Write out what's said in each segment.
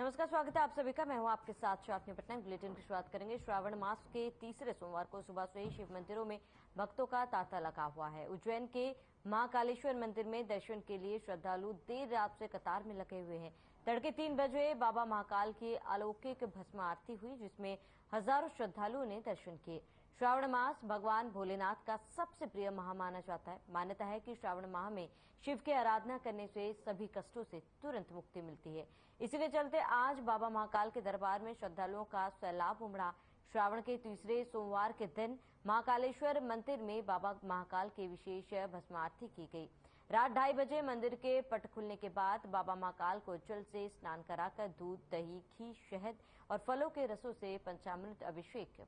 नमस्कार, स्वागत है आप सभी का। मैं हूं आपके साथ शापनी पटना। बुलेटिन की शुरुआत करेंगे। श्रावण मास के तीसरे सोमवार को सुबह से ही शिव मंदिरों में भक्तों का तांता लगा हुआ है। उज्जैन के महाकालेश्वर मंदिर में दर्शन के लिए श्रद्धालु देर रात से कतार में लगे हुए हैं। तड़के 3 बजे बाबा महाकाल की अलौकिक भस्म आरती हुई, जिसमें हजारों श्रद्धालुओं ने दर्शन किए। श्रावण मास भगवान भोलेनाथ का सबसे प्रिय माह माना जाता है। मान्यता है कि श्रावण माह में शिव की आराधना करने से सभी कष्टों से तुरंत मुक्ति मिलती है। इसीके चलते आज बाबा महाकाल के दरबार में श्रद्धालुओं का सैलाब उमड़ा। श्रावण के तीसरे सोमवार के दिन महाकालेश्वर मंदिर में बाबा महाकाल की विशेष भस्म आरती की गई। रात 2:30 बजे मंदिर के पट खुलने के बाद बाबा महाकाल को जल से स्नान कराकर दूध, दही, घी, शहद और फलों के रसों से पंचामृत अभिषेक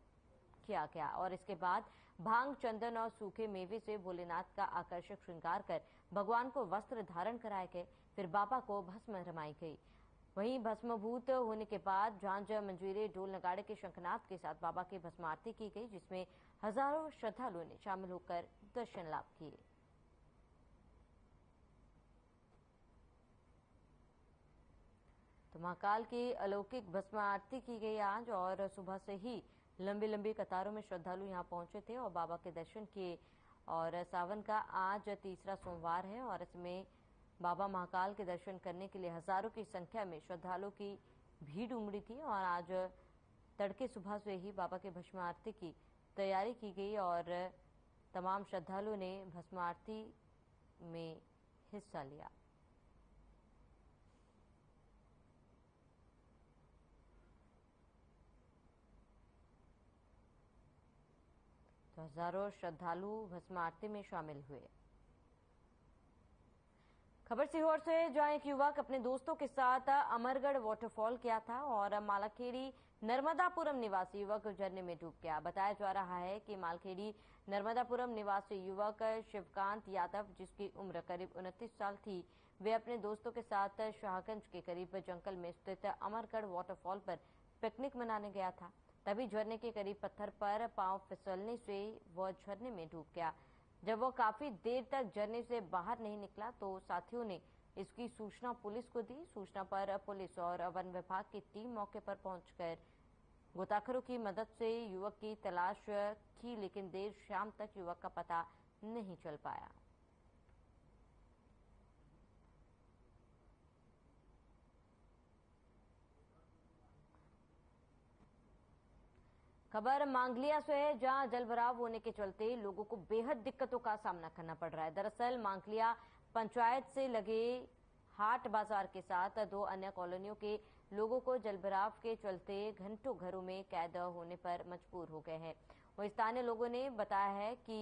किया गया और इसके बाद भांग, चंदन और सूखे मेवे से भोलेनाथ का आकर्षक श्रृंगार कर भगवान को वस्त्र धारण कराए गए। फिर बाबा को भस्म रमाई गई। वहीं भस्मभूत होने के बाद झांझ, मंजीरे, ढोल, नगाड़े के शंखनाद के साथ बाबा की भस्म आरती की गई, जिसमें हजारों श्रद्धालुओं ने शामिल होकर दर्शन लाभ किए। तो महाकाल की अलौकिक भस्म आरती की गई आज और सुबह से ही लंबी लंबी कतारों में श्रद्धालु यहां पहुंचे थे और बाबा के दर्शन किए। और सावन का आज तीसरा सोमवार है और इसमें बाबा महाकाल के दर्शन करने के लिए हजारों की संख्या में श्रद्धालुओं की भीड़ उमड़ी थी और आज तड़के सुबह से ही बाबा के भस्म आरती की तैयारी की गई और तमाम श्रद्धालुओं ने भस्म आरती में हिस्सा लिया। तो हजारों श्रद्धालु भस्म आरती में शामिल हुए। खबर सीहोर से, जहां एक युवक अपने दोस्तों के साथ अमरगढ़ वाटरफॉल गया था और मालाखेड़ी नर्मदापुरम निवासी युवक झरने में डूब गया। बताया जा रहा है कि मालखेड़ी नर्मदापुरम निवासी युवक शिवकांत यादव, जिसकी उम्र करीब 29 साल थी, वे अपने दोस्तों के साथ शाहगंज के करीब जंगल में स्थित अमरगढ़ वाटरफॉल पर पिकनिक मनाने गया था। तभी झरने के करीब पत्थर पर पांव फिसलने से वह झरने में डूब गया। जब वह काफी देर तक झरने से बाहर नहीं निकला तो साथियों ने इसकी सूचना पुलिस को दी। सूचना पर पुलिस और वन विभाग की टीम मौके पर पहुंचकर गोताखोरों की मदद से युवक की तलाश की, लेकिन देर शाम तक युवक का पता नहीं चल पाया। खबर मांगलिया से है, जहां जलभराव होने के चलते लोगों को बेहद दिक्कतों का सामना करना पड़ रहा है। दरअसल मांगलिया पंचायत से लगे हाट बाजार के साथ 2 अन्य कॉलोनियों के लोगों को जलभराव के चलते घंटों घरों में कैद होने पर मजबूर हो गए हैं। वहीं स्थानीय लोगों ने बताया है कि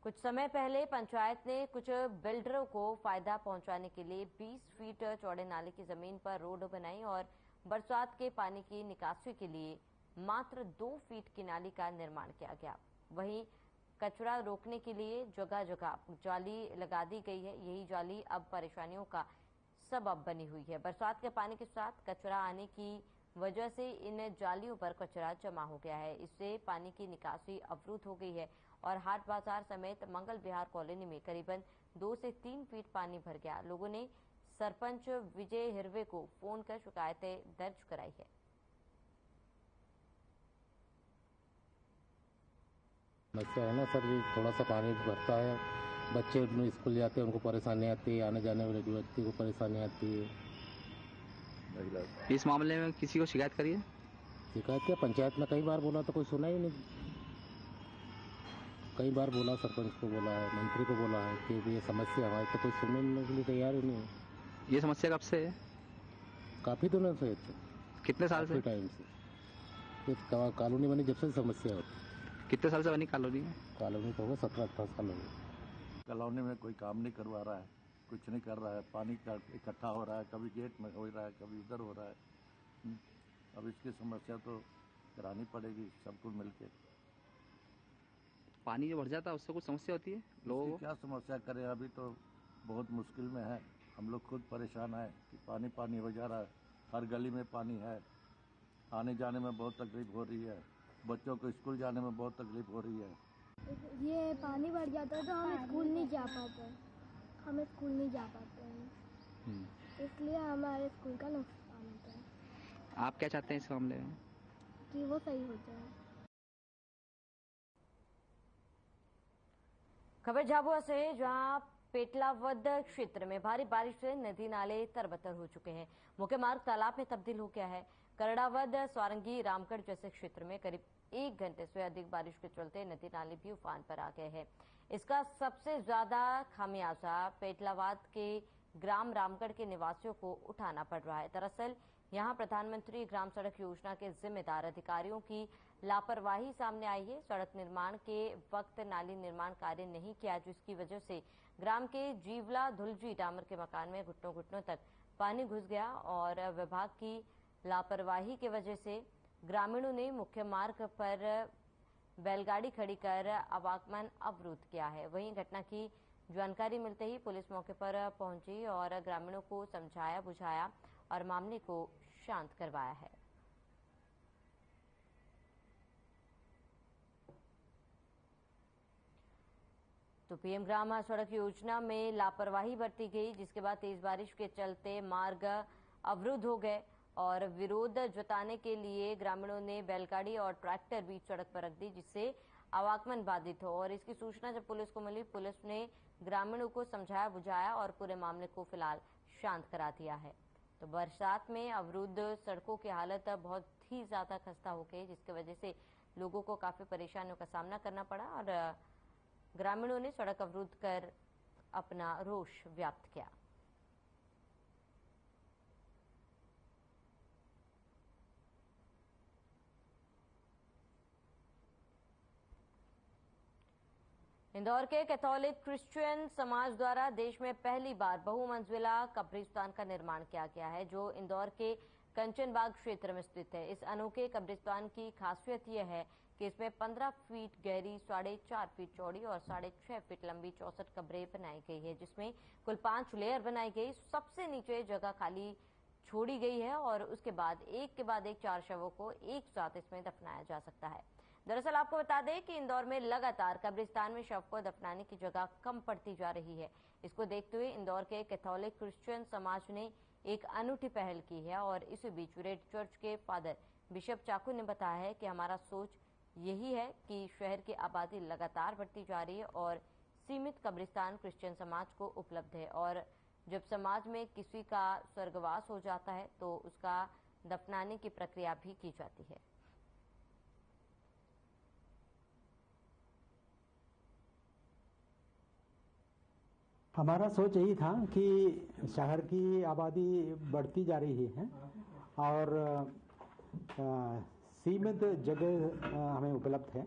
कुछ समय पहले पंचायत ने कुछ बिल्डरों को फायदा पहुंचाने के लिए 20 फीट चौड़े नाले की जमीन पर रोड बनाई और बरसात के पानी की निकासी के लिए मात्र 2 फीट की नाली का निर्माण किया गया। वहीं कचरा रोकने के लिए जगह जगह जाली लगा दी गई है। यही जाली अब परेशानियों का सबब बनी हुई है। बरसात के पानी के साथ कचरा आने की वजह से इन जालियों पर कचरा जमा हो गया है। इससे पानी की निकासी अवरुद्ध हो गई है और हाट बाजार समेत मंगल विहार कॉलोनी में करीबन 2 से 3 फीट पानी भर गया। लोगों ने सरपंच विजय हिरवे को फोन कर शिकायतें दर्ज कराई है। समस्या है ना सर, ये थोड़ा सा पानी भरता है, बच्चे अपने स्कूल जाते हैं, उनको परेशानी आती है, आने जाने वाले व्यक्ति को परेशानी आती है। इस मामले में किसी को शिकायत करिए? शिकायत क्या, पंचायत में कई बार बोला तो कोई सुना ही नहीं। कई बार बोला, सरपंच को बोला है, मंत्री को बोला है कि ये समस्या हमारी, तो कोई सुनने के लिए तैयार ही नहीं है। ये समस्या कब से है? काफी दिनों से। कितने साल से? टाइम से कॉलोनी बनी जब से समस्या होती। कितने साल से बनी कॉलोनी में? कॉलोनी तो होगा 17-18 साल हो गए। कॉलोनी में कोई काम नहीं करवा रहा है, कुछ नहीं कर रहा है। पानी का इकट्ठा हो रहा है, कभी गेट में हो रहा है, कभी इधर हो रहा है। अब इसकी समस्या तो करानी पड़ेगी सबको मिलके। पानी जो भर जाता है उससे कुछ समस्या होती है लोगों को? क्या समस्या करें, अभी तो बहुत मुश्किल में है। हम लोग खुद परेशान है कि पानी पानी हो जा रहा है, हर गली में पानी है, आने जाने में बहुत तकलीफ हो रही है, बच्चों को स्कूल जाने में बहुत तकलीफ हो रही है। ये पानी भर जाता है तो हम स्कूल नहीं जा पाते हैं, इसलिए हमारे स्कूल का आप क्या चाहते हैं इस मामले में? कि वो सही हो जाए। खबर झाबुआ से, जहां पेटलावद क्षेत्र में भारी बारिश से नदी नाले तरबतर हो चुके हैं। मुख्य मार्ग तालाब में तब्दील हो गया है। करड़ावद, स्वारंगी, रामगढ़ जैसे क्षेत्र में करीब 1 घंटे से अधिक बारिश के चलते नदी नाले भी उफान पर आ गए हैं। इसका सबसे ज्यादा खामियाजा पेटलावद के ग्राम रामगढ़ के निवासियों को उठाना पड़ रहा है। दरअसल यहां प्रधानमंत्री ग्राम सड़क योजना के जिम्मेदार अधिकारियों की लापरवाही सामने आई है। सड़क निर्माण के वक्त नाली निर्माण कार्य नहीं किया, जिसकी वजह से ग्राम के जीवला धुलजी डामर के मकान में घुटनों घुटनों तक पानी घुस गया और विभाग की लापरवाही की वजह से ग्रामीणों ने मुख्य मार्ग पर बैलगाड़ी खड़ी कर आवागमन अवरुद्ध किया है। वहीं घटना की जानकारी मिलते ही पुलिस मौके पर पहुंची और ग्रामीणों को समझाया बुझाया और मामले को शांत करवाया है। तो पीएम ग्राम सड़क योजना में लापरवाही बरती गई, जिसके बाद तेज बारिश के चलते मार्ग अवरुद्ध हो गए और विरोध जताने के लिए ग्रामीणों ने बैलगाड़ी और ट्रैक्टर बीच सड़क पर रख दी, जिससे आवागमन बाधित हो। और इसकी सूचना जब पुलिस को मिली, पुलिस ने ग्रामीणों को समझाया बुझाया और पूरे मामले को फिलहाल शांत करा दिया है। तो बरसात में अवरुद्ध सड़कों की हालत बहुत ही ज्यादा खस्ता हो गई, जिसकी वजह से लोगों को काफी परेशानियों का सामना करना पड़ा और ग्रामीणों ने सड़क अवरुद्ध कर अपना रोष व्यक्त किया। इंदौर के कैथोलिक क्रिश्चियन समाज द्वारा देश में पहली बार बहुमंजिला कब्रिस्तान का निर्माण किया गया है, जो इंदौर के कंचनबाग क्षेत्र में स्थित है। इस अनोखे कब्रिस्तान की खासियत यह है कि इसमें 15 फीट गहरी, 4.5 फीट चौड़ी और 6.5 फीट लंबी 64 कब्रें बनाई गई है, जिसमें कुल 5 लेयर बनाई गई। सबसे नीचे जगह खाली छोड़ी गई है और उसके बाद एक के बाद एक 4 शवों को एक साथ इसमें दफनाया जा सकता है। दरअसल आपको बता दें कि इंदौर में लगातार कब्रिस्तान में शव को दफनाने की जगह कम पड़ती जा रही है। इसको देखते हुए इंदौर के कैथोलिक क्रिश्चियन समाज ने एक अनूठी पहल की है और इसी बीच रेड चर्च के फादर बिशप चाकू ने बताया है कि हमारा सोच यही है कि शहर की आबादी लगातार बढ़ती जा रही है और सीमित कब्रिस्तान क्रिश्चियन समाज को उपलब्ध है और जब समाज में किसी का स्वर्गवास हो जाता है तो उसका दफनाने की प्रक्रिया भी की जाती है। हमारा सोच यही था कि शहर की आबादी बढ़ती जा रही है और सीमित जगह हमें उपलब्ध है,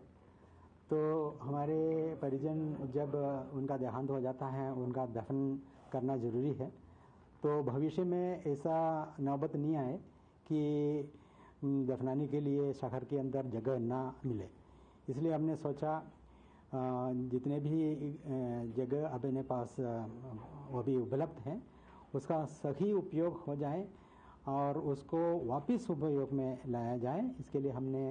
तो हमारे परिजन जब उनका देहांत हो जाता है उनका दफन करना ज़रूरी है, तो भविष्य में ऐसा नौबत नहीं आए कि दफनाने के लिए शहर के अंदर जगह ना मिले। इसलिए हमने सोचा जितने भी जगह अपने पास वो भी उपलब्ध हैं उसका सही उपयोग हो जाए और उसको वापस उपयोग में लाया जाए। इसके लिए हमने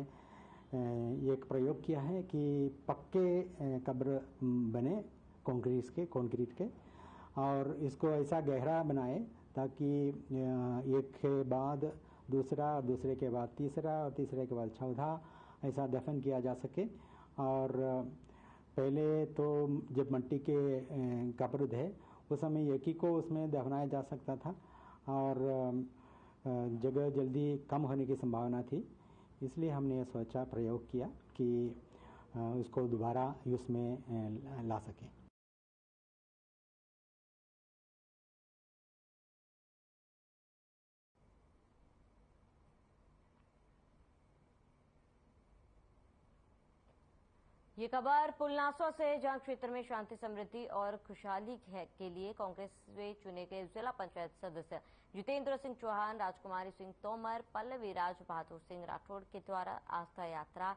एक प्रयोग किया है कि पक्के कब्र बने कंक्रीट के और इसको ऐसा गहरा बनाए ताकि एक के बाद दूसरा, दूसरे के बाद तीसरा और तीसरे के बाद चौथा ऐसा दफन किया जा सके। और पहले तो जब मिट्टी के कब्र थे उस समय एक ही को उसमें दफनाया जा सकता था और जगह जल्दी कम होने की संभावना थी, इसलिए हमने ये सोचा, प्रयोग किया कि उसको दोबारा यूज़ में ला सकें। ये खबर पुलनासो से, जहां क्षेत्र में शांति, समृद्धि और खुशहाली के लिए कांग्रेस से चुने गए जिला पंचायत सदस्य जितेंद्र सिंह चौहान, राजकुमारी सिंह तोमर, पल्लवी राज बहादुर सिंह राठौड़ के द्वारा आस्था यात्रा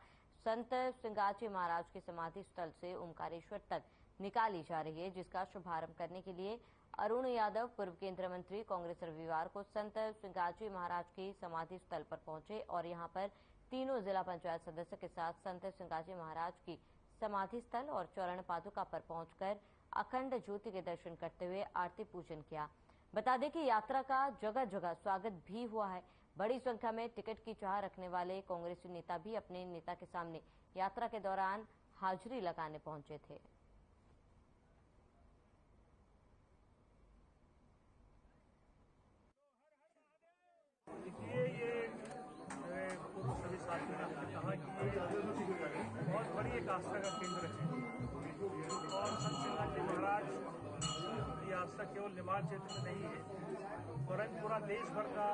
संत सिंगाजी महाराज के समाधि स्थल से ओमकारेश्वर तक निकाली जा रही है, जिसका शुभारंभ करने के लिए अरुण यादव, पूर्व केंद्रीय मंत्री, कांग्रेस रविवार को संत सिंगाजी महाराज की समाधि स्थल पर पहुंचे और यहां पर तीनों जिला पंचायत सदस्य के साथ संत सिंगाजी महाराज की समाधि स्थल और चरण पादुका पर पहुंचकर अखंड ज्योति के दर्शन करते हुए आरती पूजन किया। बता दें कि यात्रा का जगह जगह स्वागत भी हुआ है। बड़ी संख्या में टिकट की चाह रखने वाले कांग्रेसी नेता भी अपने नेता के सामने यात्रा के दौरान हाजिरी लगाने पहुंचे थे। देखिए, ये पूर्व सभी साथियों ने कहा कि ये बहुत बड़ी एक आस्था का केंद्र है और संत सिंगाजी महाराज की आस्था केवल निमाड़ क्षेत्र में नहीं है, वरन पूरा देश भर का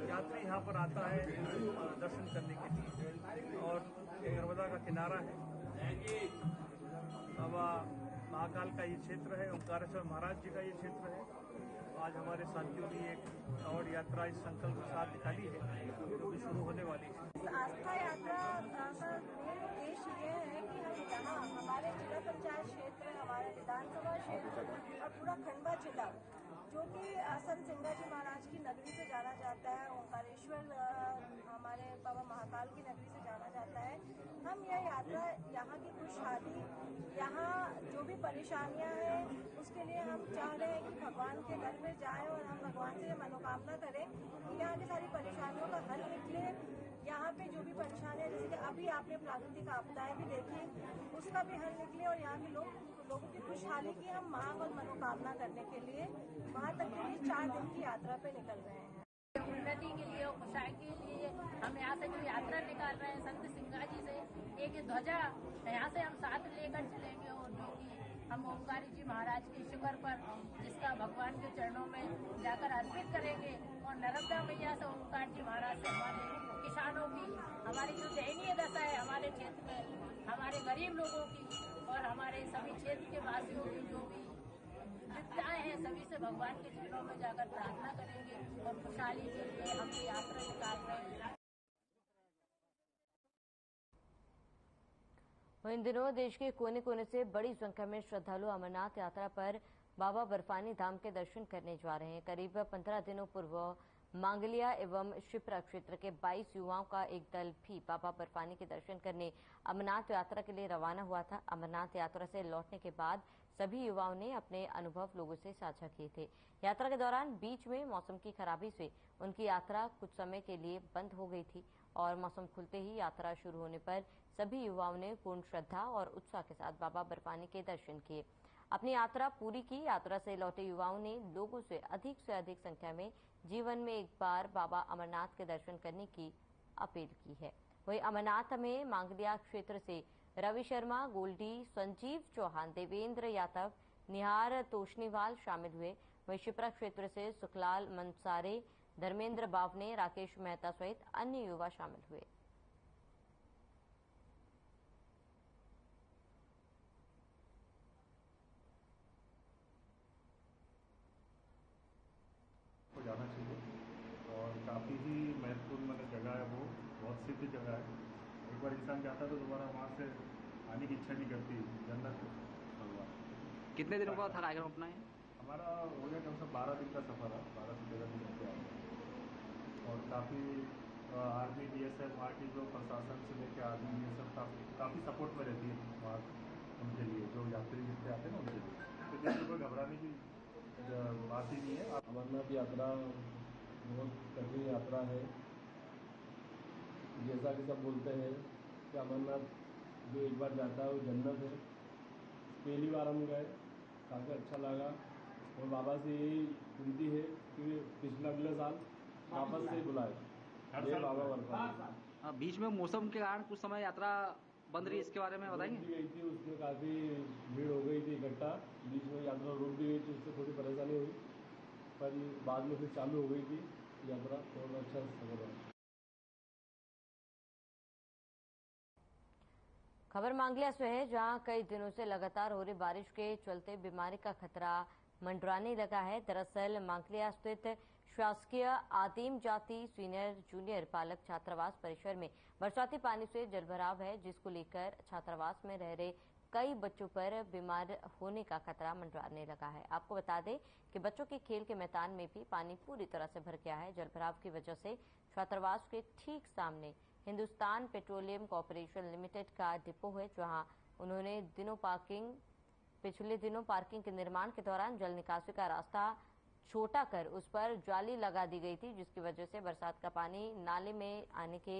यात्री यहाँ पर आता है दर्शन करने के लिए। और नर्मदा का किनारा है, अब महाकाल का ये क्षेत्र है, ओंकारेश्वर महाराज जी का ये क्षेत्र है। आज हमारे साथियों ने एक कांवड़ यात्रा इस संकल्प के साथ निकाली है जो कि शुरू होने वाली है। आस्था यात्रा का मेन उद्देश्य ये है कि हम यहाँ हमारे जिला पंचायत क्षेत्र, हमारे विधानसभा क्षेत्र और पूरा खंडवा जिला जो कि संत सिंगाजी महाराज की नगरी से जाना जाता है, ओंकारेश्वर हमारे बाबा महाकाल की नगरी से जाना जाता है, हम यह यात्रा यहाँ की खुशहाली, यहाँ जो भी परेशानियाँ हैं उसके लिए हम चाह रहे हैं कि भगवान के घर में जाएं और हम भगवान से मनोकामना करें कि यहाँ की सारी परेशानियों का हल निकले। यहाँ पे जो भी परेशानियाँ, जैसे कि अभी आपने प्राकृतिक आपदाएं भी देखी, उसका भी हल निकले और यहाँ के लोगों की खुशहाली की हम मांग और मनोकामना करने के लिए वहाँ तक के लिए 4 दिन की यात्रा पे निकल रहे हैं। उन्नति के लिए और खुशहाली के लिए हम यहाँ से जो यात्रा निकाल रहे हैं संत सिंगाजी से, एक ध्वजा यहाँ से हम साथ लेकर चलेंगे और जो कि हम ओंकारी जी महाराज के शिखर पर जिसका भगवान के चरणों में जाकर अर्पित करेंगे और नर्मदा मैया से ओंकार जी महाराज से हमारे किसानों की, हमारी जो दयनीय दशा है हमारे क्षेत्र में, हमारे गरीब लोगों की और हमारे सभी क्षेत्र के वासियों की जो भी विपदाएं हैं, सभी से भगवान के चरणों में जाकर प्रार्थना करेंगे और खुशहाली के लिए हम ये यात्रा निकाल रहे हैं। इन दिनों देश के कोने कोने से बड़ी संख्या में श्रद्धालु अमरनाथ यात्रा पर बाबा बर्फानी धाम के दर्शन करने जा रहे हैं। करीब 15 दिनों पूर्व मांगलिया एवं शिप्रा क्षेत्र के 22 युवाओं का एक दल भी बाबा बर्फानी के दर्शन करने अमरनाथ यात्रा के लिए रवाना हुआ था। अमरनाथ यात्रा से लौटने के बाद सभी युवाओं ने अपने अनुभव लोगों से साझा किए थे। यात्रा के दौरान बीच में मौसम की खराबी से उनकी यात्रा कुछ समय के लिए बंद हो गई थी और मौसम खुलते ही यात्रा शुरू होने पर सभी युवाओं ने पूर्ण श्रद्धा और उत्साह के साथ बाबा बर्फानी के दर्शन किए, अपनी यात्रा पूरी की। यात्रा से लौटे युवाओं ने लोगों से अधिक संख्या में जीवन में एक बार बाबा अमरनाथ के दर्शन करने की अपील की है। वहीं अमरनाथ में मांगलिया क्षेत्र से रवि शर्मा, गोल्डी, संजीव चौहान, देवेंद्र यादव, निहार तोशनीवाल शामिल हुए। वहीं शिप्रा क्षेत्र से सुखलाल मनसारे, धर्मेंद्र बावने, राकेश मेहता सहित अन्य युवा शामिल हुए। जाना चाहिए और काफ़ी ही महत्वपूर्ण जगह है, वो बहुत सिद्ध जगह है। एक बार इंसान जाता है तो दोबारा वहाँ से आने की इच्छा नहीं करती। जन्नत भगवान। कितने दिनों का था कार्यक्रम अपना? हमारा हो गया कम से कम 12 दिन का सफ़र है, 12 से 13 दिन के आए और काफ़ी आर्मी, BSF, वहाँ की जो प्रशासन से लेकर आर्मी, BSF काफ़ी सपोर्ट में रहती है वहाँ उनके लिए, जो यात्री जितने आते हैं ना उनके लिए, तो जिससे कोई घबराने की बात ही नहीं है। अमरनाथ यात्रा बहुत कठिन यात्रा है। जैसा कि सब बोलते हैं कि अमरनाथ जो एक बार जाता है वो जन्नत है। पहली बार हम गए, काफ़ी अच्छा लगा और बाबा से यही विनती है कि पिछले अगले साल वापस से बुलाए। ये बाबा बर्फानी। बीच में मौसम के कारण कुछ समय यात्रा बंद रही, इसके बारे में बताएंगे? गई थी, उसमें काफ़ी भीड़ हो गई थी इकट्ठा, बीच में यात्रा रुक भी गई थी, उससे थोड़ी परेशानी हुई, पर बाद में फिर चालू हो गई थी यात्रा और अच्छा सफर रहा। खबर मांगलिया से है, जहां कई दिनों से लगातार हो रही बारिश के चलते बीमारी का खतरा मंडराने लगा है। दरअसल मांगलिया स्थित शासकीय आदिम जाति सीनियर जूनियर बालक छात्रावास परिसर में बरसाती पानी से जलभराव है, जिसको लेकर छात्रावास में रह रहे कई बच्चों पर बीमार होने का खतरा मंडराने लगा है। आपको बता दें कि बच्चों के खेल के मैदान में भी पानी पूरी तरह से भर गया है। जलभराव की वजह से छात्रावास के ठीक सामने हिंदुस्तान पेट्रोलियम कॉर्पोरेशन लिमिटेड का डिपो है, जहां उन्होंने पिछले दिनों पार्किंग के निर्माण के दौरान जल निकासी का रास्ता छोटा कर उस पर जाली लगा दी गई थी, जिसकी वजह से बरसात का पानी नाले में आने के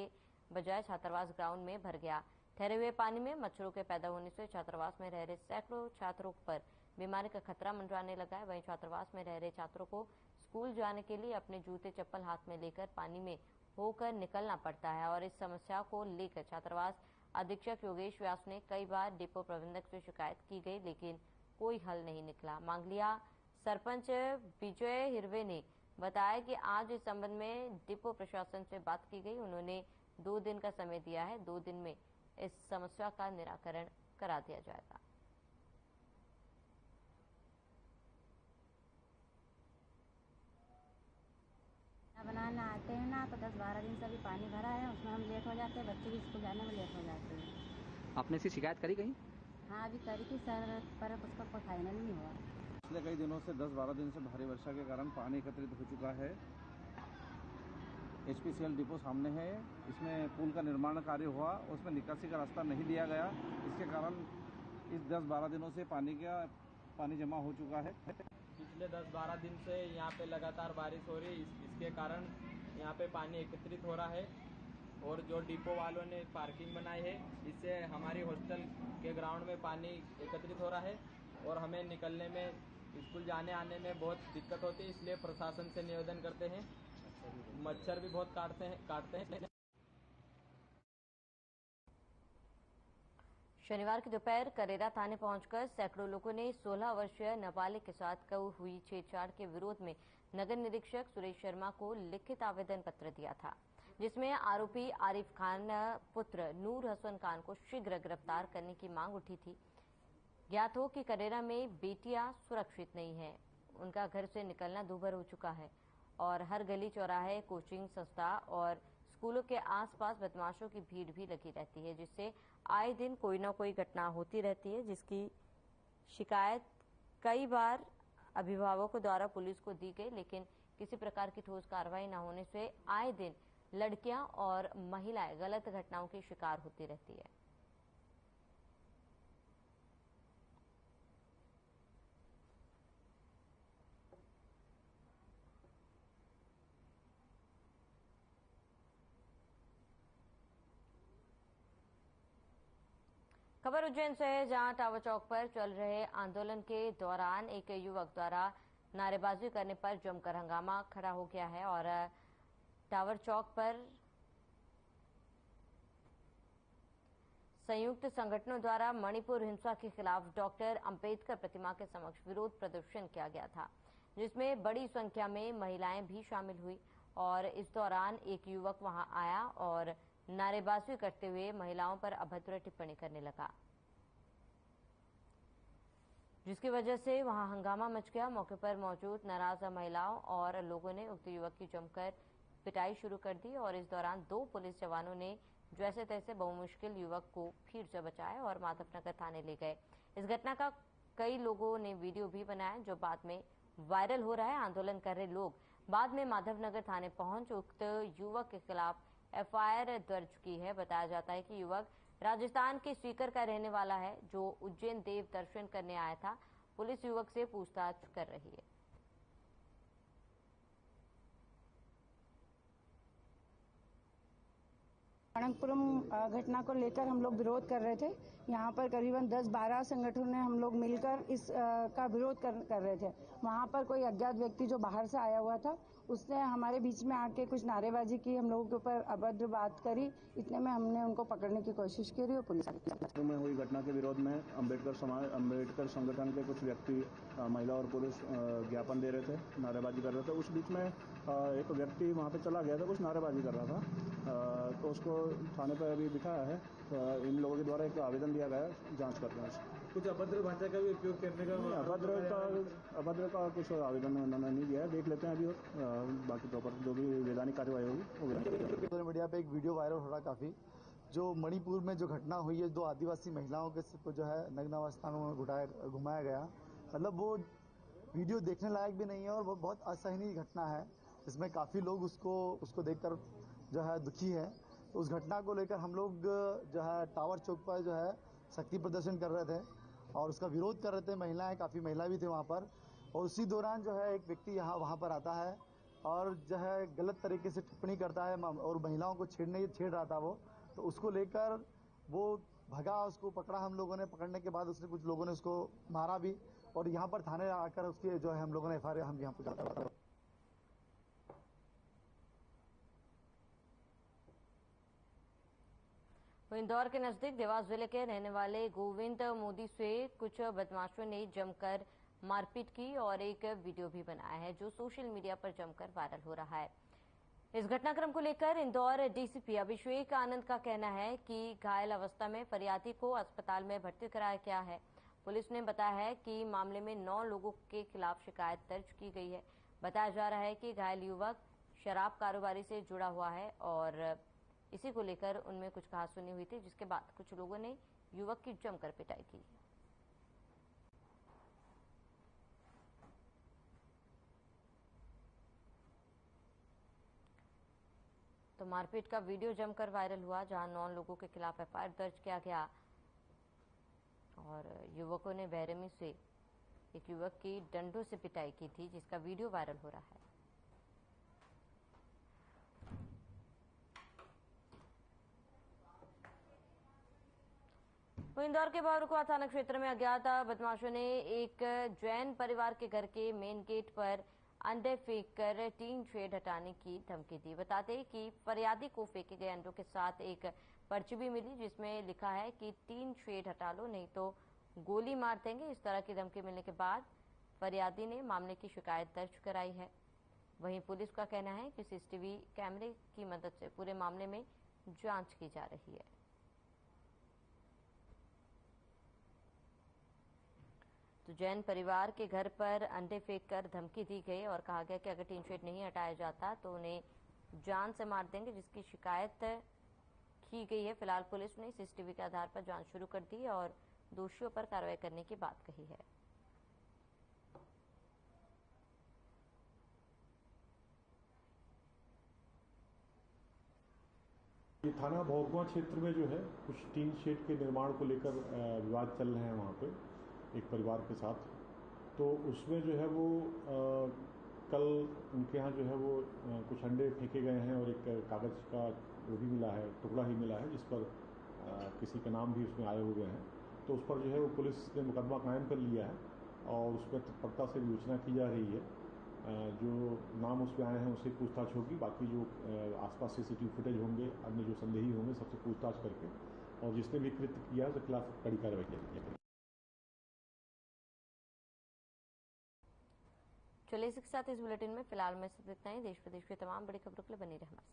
बजाय छात्रावास ग्राउंड में भर गया। ठहरे हुए पानी में मच्छरों के पैदा होने से छात्रावास में रह रहे सैकड़ों छात्रों पर बीमारी का खतरा मंडराने लगा है। वहीं छात्रावास में रह रहे छात्रों को स्कूल जाने के लिए अपने जूते चप्पल हाथ में लेकर पानी में होकर निकलना पड़ता है और इस समस्या को लेकर छात्रावास अधीक्षक योगेश व्यास ने कई बार डिपो प्रबंधक से शिकायत की गई, लेकिन कोई हल नहीं निकला। मांगलिया सरपंच विजय हिरवे ने बताया कि आज इस संबंध में डिपो प्रशासन से बात की गई। उन्होंने 2 दिन का समय दिया है। 2 दिन में इस समस्या का निराकरण करा दिया जाएगा। बनाना आते हैं ना तो 10-12 दिन से अभी पानी भरा है, उसमें हम लेट हो जाते हैं, बच्चे भी स्कूल जाने में लेट हो जाते हैं। आपने इसकी शिकायत करी कहीं? हाँ अभी करी थी सर, पर उसका कोई फाइनल नहीं हुआ। पिछले कई दिनों से 10-12 दिन से भारी वर्षा के कारण पानी एकत्रित हो चुका है। HPCL डिपो सामने है, इसमें पुल का निर्माण कार्य हुआ, उसमें निकासी का रास्ता नहीं दिया गया। इसके कारण इस 10-12 दिनों से पानी जमा हो चुका है। पिछले 10-12 दिन से यहाँ पे लगातार बारिश हो रही है, इसके कारण यहाँ पे पानी एकत्रित हो रहा है और जो डिपो वालों ने पार्किंग बनाई है, इससे हमारी हॉस्टल के ग्राउंड में पानी एकत्रित हो रहा है और हमें निकलने में, स्कूल जाने आने में बहुत दिक्कत होती है। इसलिए प्रशासन से निवेदन करते हैं, मच्छर भी बहुत काटते हैं। शनिवार की दोपहर करेरा थाने पहुंचकर सैकड़ों लोगों ने 16 वर्षीय नाबालिग के साथ हुई छेड़छाड़ के विरोध में नगर निरीक्षक सुरेश शर्मा को लिखित आवेदन पत्र दिया था, जिसमें आरोपी आरिफ खान पुत्र नूर हसन खान को शीघ्र गिरफ्तार करने की मांग उठी थी। ज्ञात हो कि करेरा में बेटियां सुरक्षित नहीं है, उनका घर से निकलना दूभर हो चुका है और हर गली चौराहे, कोचिंग संस्था और स्कूलों के आसपास बदमाशों की भीड़ भी लगी रहती है, जिससे आए दिन कोई ना कोई घटना होती रहती है, जिसकी शिकायत कई बार अभिभावकों द्वारा पुलिस को दी गई, लेकिन किसी प्रकार की ठोस कार्रवाई न होने से आए दिन लड़कियां और महिलाएं गलत घटनाओं की शिकार होती रहती है। खबर उज्जैन से है, जहां टावर चौक पर चल रहे आंदोलन के दौरान एक युवक द्वारा नारेबाजी करने पर जमकर हंगामा खड़ा हो गया है और टावर चौक पर संयुक्त संगठनों द्वारा मणिपुर हिंसा के खिलाफ डॉक्टर अंबेडकर प्रतिमा के समक्ष विरोध प्रदर्शन किया गया था, जिसमें बड़ी संख्या में महिलाएं भी शामिल हुई और इस दौरान एक युवक वहां आया और नारेबाजी करते हुए महिलाओं पर अभद्र टिप्पणी करने लगा, जिसकी वजह से वहां हंगामा मच गया। मौके पर मौजूद नाराज महिलाओं और लोगों ने उक्त युवक की जमकर पिटाई शुरू कर दी और इस दौरान 2 पुलिस जवानों ने जैसे तैसे बहुमुश्किल युवक को भीड़ से बचाया और माधवनगर थाने ले गए। इस घटना का कई लोगों ने वीडियो भी बनाया, जो बाद में वायरल हो रहा है। आंदोलन कर रहे लोग बाद में माधवनगर थाने पहुंच उक्त युवक के खिलाफ FIR दर्ज की है। बताया जाता है कि युवक राजस्थान के सीकर का रहने वाला है, जो उज्जैन देव दर्शन करने आया था। पुलिस युवक से पूछताछ कर रही है। अनंतपुरम घटना को लेकर हम लोग विरोध कर रहे थे। यहाँ पर करीबन 10-12 संगठनों ने हम लोग मिलकर इस का विरोध कर रहे थे। वहाँ पर कोई अज्ञात व्यक्ति जो बाहर से आया हुआ था, उसने हमारे बीच में आके कुछ नारेबाजी की, हम लोगों के ऊपर अभद्र बात करी। इतने में हमने उनको पकड़ने की कोशिश करी और पुलिस में हुई घटना के विरोध में अम्बेडकर संगठन के कुछ व्यक्ति, महिला और पुरुष ज्ञापन दे रहे थे, नारेबाजी कर रहे थे। उस बीच में एक व्यक्ति वहाँ पे चला गया था, कुछ नारेबाजी कर रहा था, तो उसको थाने पर अभी बिठाया है। इन लोगों के द्वारा एक आवेदन दिया गया है, जांच करते हैं। कुछ अभद्र भाषा का भी उपयोग करने का अभद्र का कुछ आवेदन उन्होंने नहीं दिया है, देख लेते हैं अभी और बाकी प्रॉपर जो भी वैधानिक कार्यवाही होगी। सोशल मीडिया पे एक वीडियो वायरल हो रहा काफी, जो मणिपुर में जो घटना हुई है, 2 आदिवासी महिलाओं के को जो है नग्न अवस्था में घुमाया गया, मतलब वो वीडियो देखने लायक भी नहीं है और वो बहुत असहनीय घटना है। इसमें काफी लोग उसको देखकर जो है दुखी है। तो उस घटना को लेकर हम लोग जो है टावर चौक पर जो है शक्ति प्रदर्शन कर रहे थे और उसका विरोध कर रहे थे। काफी महिलाएं भी थे वहाँ पर। और उसी दौरान जो है एक व्यक्ति वहाँ पर आता है और जो है गलत तरीके से टिप्पणी करता है और महिलाओं को छेड़ रहा था वो, तो उसको लेकर वो भगा, उसको पकड़ा हम लोगों ने। पकड़ने के बाद उसने कुछ लोगों ने उसको मारा भी और यहाँ पर थाने आकर उसके जो है हम लोगों ने FIR हम यहाँ पहुँचा। इंदौर के नजदीक देवास जिले के रहने वाले गोविंद मोदी से कुछ बदमाशों ने जमकर मारपीट की और एक वीडियो भी बनाया है जो सोशल मीडिया पर जमकर वायरल हो रहा है। इस घटनाक्रम को लेकर इंदौर डीसीपी अभिषेक आनंद का कहना है कि घायल अवस्था में फरियादी को अस्पताल में भर्ती कराया गया है। पुलिस ने बताया है कि मामले में 9 लोगों के खिलाफ शिकायत दर्ज की गई है। बताया जा रहा है कि घायल युवक शराब कारोबारी से जुड़ा हुआ है और इसी को लेकर उनमें कुछ कहासुनी हुई थी, जिसके बाद कुछ लोगों ने युवक की जमकर पिटाई की। तो मारपीट का वीडियो जमकर वायरल हुआ, जहां 9 लोगों के खिलाफ FIR दर्ज किया गया और युवकों ने बेरहमी से एक युवक की डंडों से पिटाई की थी, जिसका वीडियो वायरल हो रहा है। इंदौर के बहरुआ थाना क्षेत्र में अज्ञात बदमाशों ने एक जैन परिवार के घर के मेन गेट पर अंडे फेंककर टीन शेड हटाने की धमकी दी। बताते कि फरियादी को फेंके गए अंडों के साथ एक पर्ची भी मिली, जिसमें लिखा है कि टीन शेड हटा लो नहीं तो गोली मार देंगे। इस तरह की धमकी मिलने के बाद फरियादी ने मामले की शिकायत दर्ज कराई है। वहीं पुलिस का कहना है कि CCTV कैमरे की मदद से पूरे मामले में जांच की जा रही है। तो जैन परिवार के घर पर अंडे फेंककर धमकी दी गई और कहा गया कि अगर टीन शेड नहीं हटाया जाता तो उन्हें जान से मार देंगे, जिसकी शिकायत की गई है। फिलहाल पुलिस ने CCTV के आधार पर जांच शुरू कर दी और दोषियों पर कार्रवाई करने की बात कही है। ये थाना बहरुआ क्षेत्र में जो है कुछ टीन शेड के निर्माण को लेकर विवाद चल रहे हैं वहाँ पे एक परिवार के साथ। तो उसमें जो है वो कल उनके यहाँ जो है वो कुछ अंडे फेंके गए हैं और एक कागज़ का वो भी मिला है, टुकड़ा ही मिला है, जिस पर किसी का नाम भी उसमें आए हुए हैं। तो उस पर जो है वो पुलिस ने मुकदमा कायम कर लिया है और उस पर तत्परता से विवेचना की जा रही है। जो नाम उसमें आए हैं उससे पूछताछ होगी। बाकी जो आसपास CCTV फुटेज होंगे, अन्य जो संदेही होंगे, सबसे पूछताछ करके और जिसने भी कृत्य किया उसके खिलाफ कड़ी कार्रवाई की जाएगी। चलिए इसके साथ इस बुलेटिन में फिलहाल में सिर्फ इतना ही। देश प्रदेश की तमाम बड़ी खबरों के लिए बनी रहे हमारे साथ।